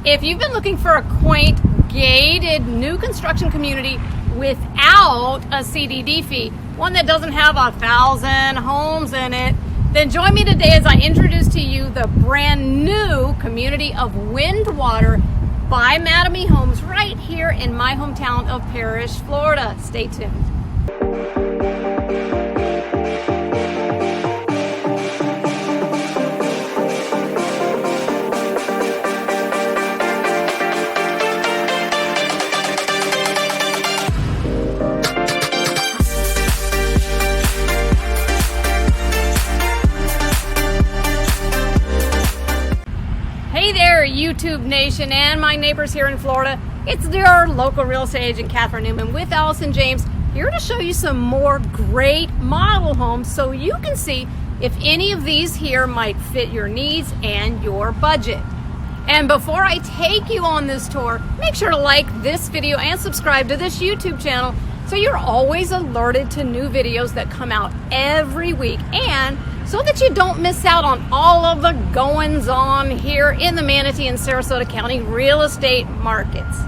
If you've been looking for a quaint, gated, new construction community without a CDD fee, one that doesn't have 1,000 homes in it, then join me today as I introduce to you the brand new community of Windwater by Mattamy Homes right here in my hometown of Parrish, Florida. Stay tuned. Hey there, YouTube Nation and my neighbors here in Florida. It's your local real estate agent, Catherine Newman, with Allison James, here to show you some more great model homes so you can see if any of these here might fit your needs and your budget. And before I take you on this tour, make sure to like this video and subscribe to this YouTube channel so you're always alerted to new videos that come out every week, and so that you don't miss out on all of the goings-on here in the Manatee and Sarasota County real estate markets.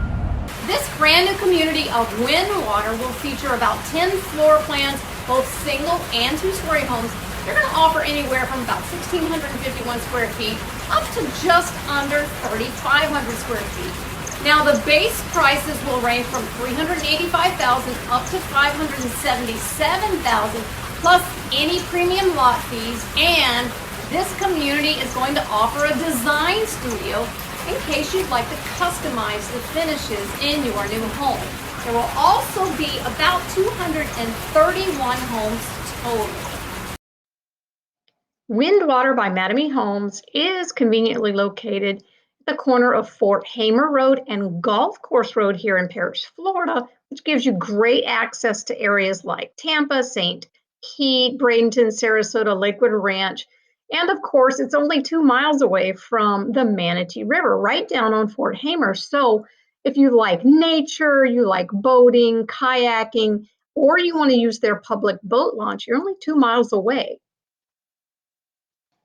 This brand new community of Windwater will feature about 10 floor plans, both single and two-story homes. They're going to offer anywhere from about 1,651 square feet up to just under 3,500 square feet. Now the base prices will range from $385,000 up to $577,000 plus any premium lot fees, and this community is going to offer a design studio in case you'd like to customize the finishes in your new home. There will also be about 231 homes total. Windwater by Mattamy Homes is conveniently located at the corner of Fort Hamer Road and Golf Course Road here in Parrish, Florida, which gives you great access to areas like Tampa, St. Pete, Bradenton, Sarasota, Lakewood Ranch, and of course it's only 2 miles away from the Manatee River, right down on Fort Hamer. So if you like nature, you like boating, kayaking, or you want to use their public boat launch, you're only 2 miles away.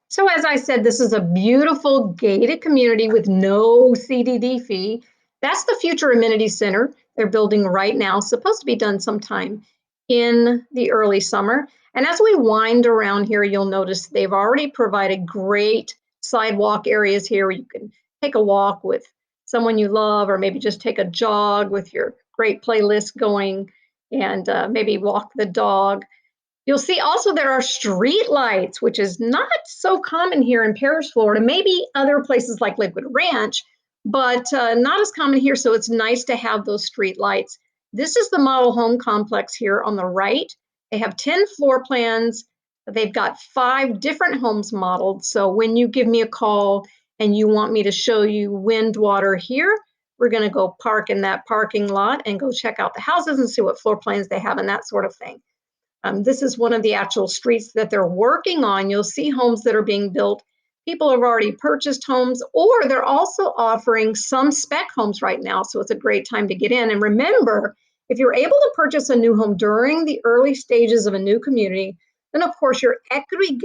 So as I said, this is a beautiful gated community with no CDD fee. That's the Future Amenity Center they're building right now, supposed to be done sometime in the early summer. And as we wind around here, you'll notice they've already provided great sidewalk areas here where you can take a walk with someone you love, or maybe just take a jog with your great playlist going, and maybe walk the dog. You'll see also there are street lights, which is not so common here in Parrish, Florida, maybe other places like Lakewood Ranch, but not as common here. So it's nice to have those street lights. This is the model home complex here on the right. They have 10 floor plans. They've got 5 different homes modeled. So when you give me a call and you want me to show you Windwater here, we're going to go park in that parking lot and go check out the houses and see what floor plans they have and that sort of thing. This is one of the actual streets that they're working on. You'll see homes that are being built. People have already purchased homes, or they're also offering some spec homes right now. So it's a great time to get in. And remember, if you're able to purchase a new home during the early stages of a new community, then of course your equity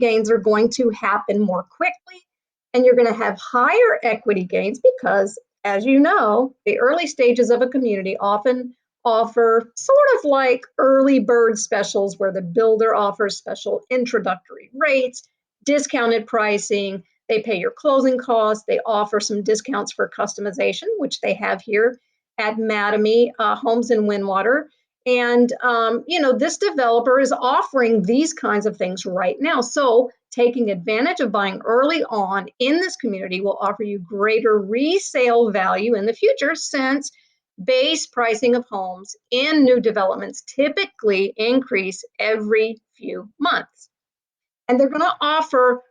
gains are going to happen more quickly, and you're going to have higher equity gains because, as you know, the early stages of a community often offer sort of like early bird specials where the builder offers special introductory rates, discounted pricing, they pay your closing costs, they offer some discounts for customization, which they have here at Mattamy Homes in Windwater. And, this developer is offering these kinds of things right now. So taking advantage of buying early on in this community will offer you greater resale value in the future, since base pricing of homes in new developments typically increase every few months. And they're going to offer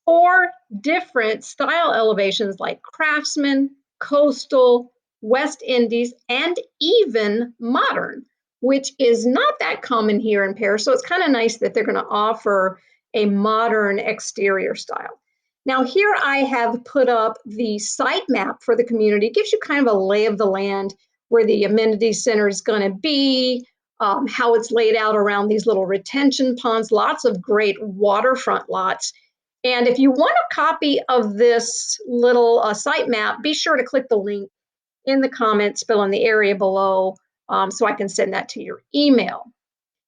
4 different style elevations like Craftsman, Coastal, West Indies, and even Modern, which is not that common here in Parrish. So it's kind of nice that they're going to offer a modern exterior style. Now here I have put up the site map for the community. It gives you kind of a lay of the land, where the amenity center is going to be, how it's laid out around these little retention ponds, lots of great waterfront lots. And if you want a copy of this little site map, be sure to click the link in the comments below in the area below so I can send that to your email.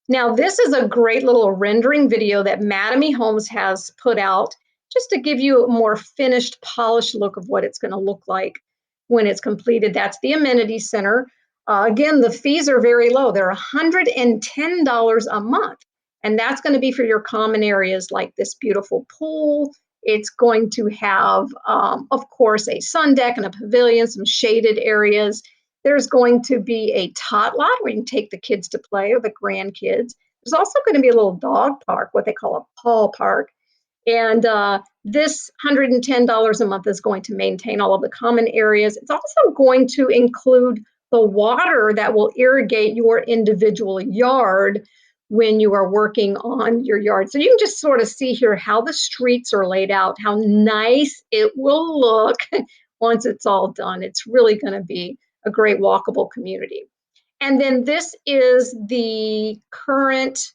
Now, this is a great little rendering video that Mattamy Homes has put out just to give you a more finished, polished look of what it's going to look like when it's completed. That's the amenity center. Again, the fees are very low. They're $110 a month. And that's going to be for your common areas like this beautiful pool. It's going to have, of course, a sun deck and a pavilion, some shaded areas. There's going to be a tot lot where you can take the kids to play or the grandkids. There's also going to be a little dog park, what they call a paw park. And this $110 a month is going to maintain all of the common areas. It's also going to include the water that will irrigate your individual yard when you are working on your yard. So you can just sort of see here how the streets are laid out, how nice it will look once it's all done. It's really going to be a great walkable community. And then this is the current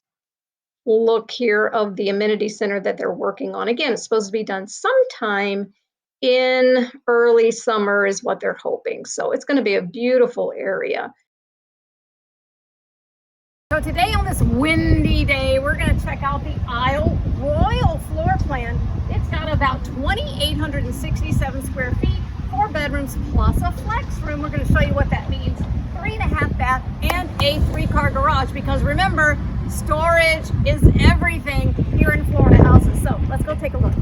look here of the amenity center that they're working on. Again, it's supposed to be done sometime in early summer is what they're hoping. So it's going to be a beautiful area. So today on this windy day, we're going to check out the Isle Royal floor plan. It's got about 2,867 square feet, 4 bedrooms plus a flex room. We're going to show you what that means. 3.5 bath and a 3-car garage, because remember, storage is everything here in Florida houses. So let's go take a look.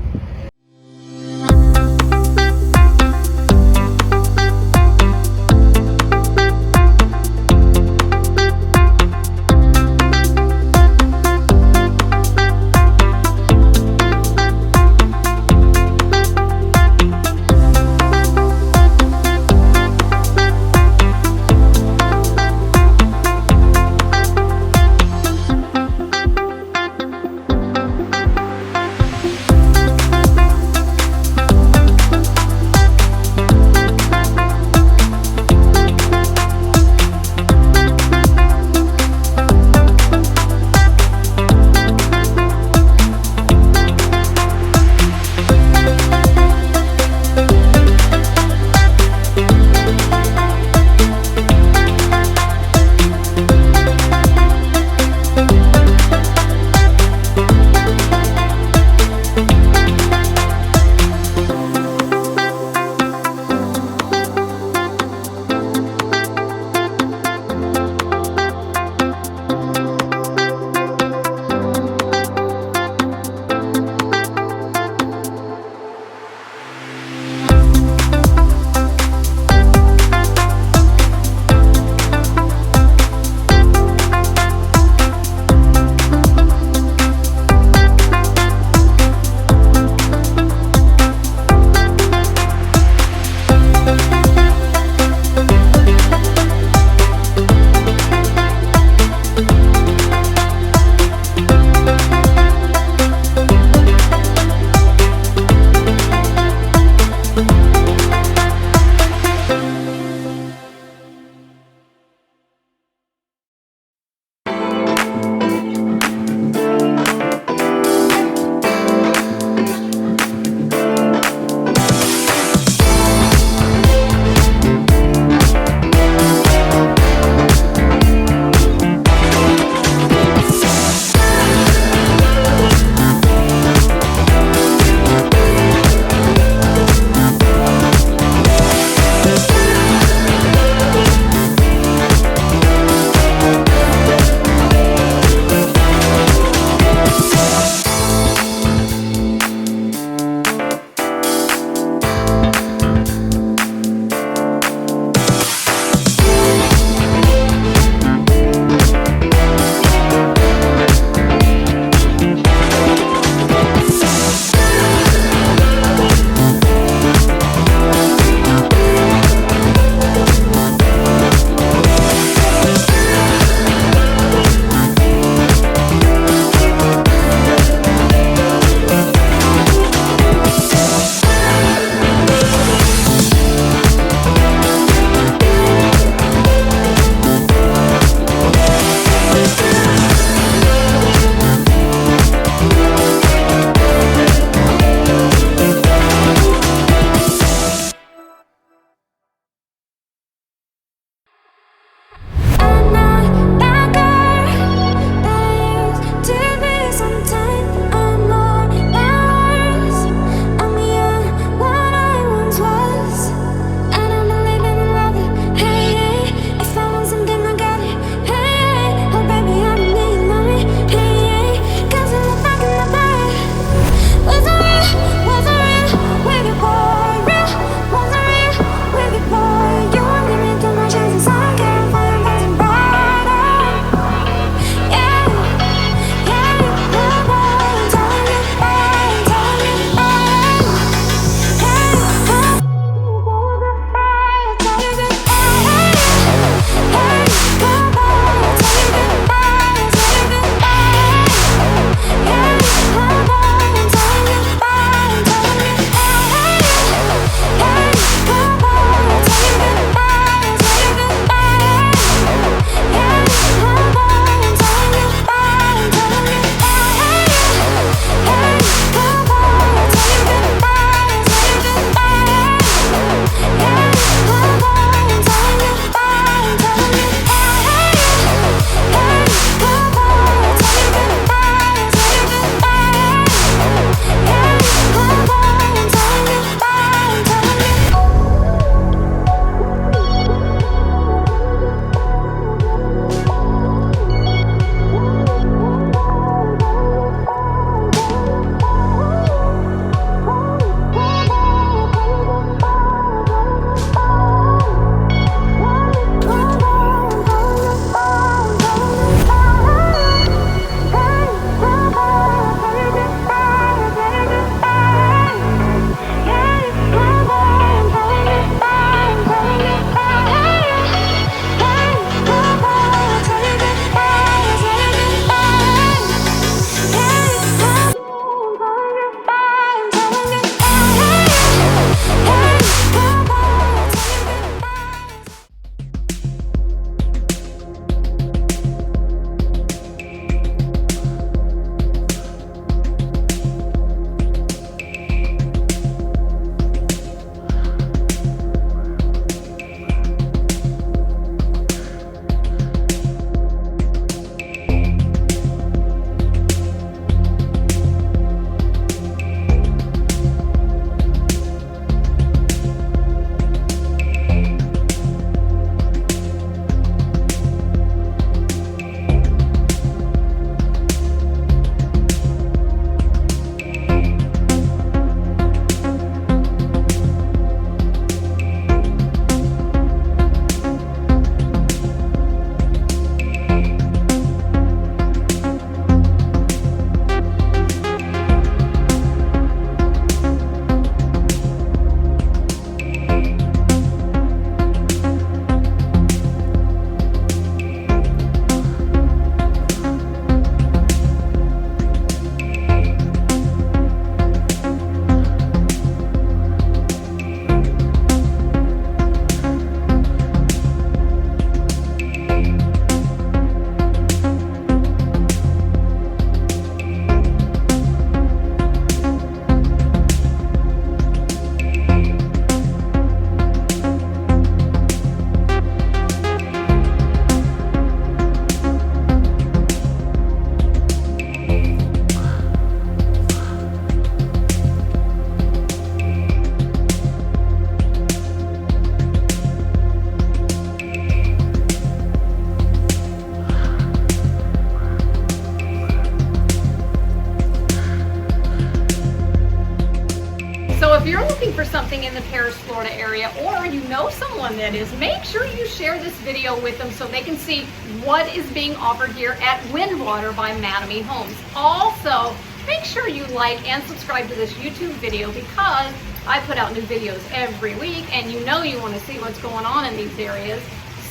Parrish, Florida area, or you know someone that is, make sure you share this video with them so they can see what is being offered here at Windwater by Mattamy Homes. Also, make sure you like and subscribe to this YouTube video because I put out new videos every week and you know you want to see what's going on in these areas.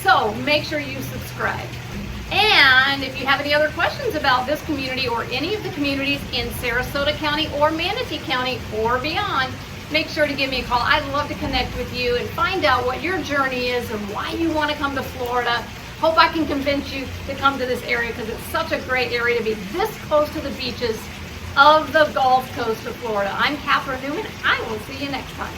So make sure you subscribe. And if you have any other questions about this community or any of the communities in Sarasota County or Manatee County or beyond, make sure to give me a call. I'd love to connect with you and find out what your journey is and why you want to come to Florida. Hope I can convince you to come to this area because it's such a great area to be this close to the beaches of the Gulf Coast of Florida. I'm Catherine Newman. I will see you next time.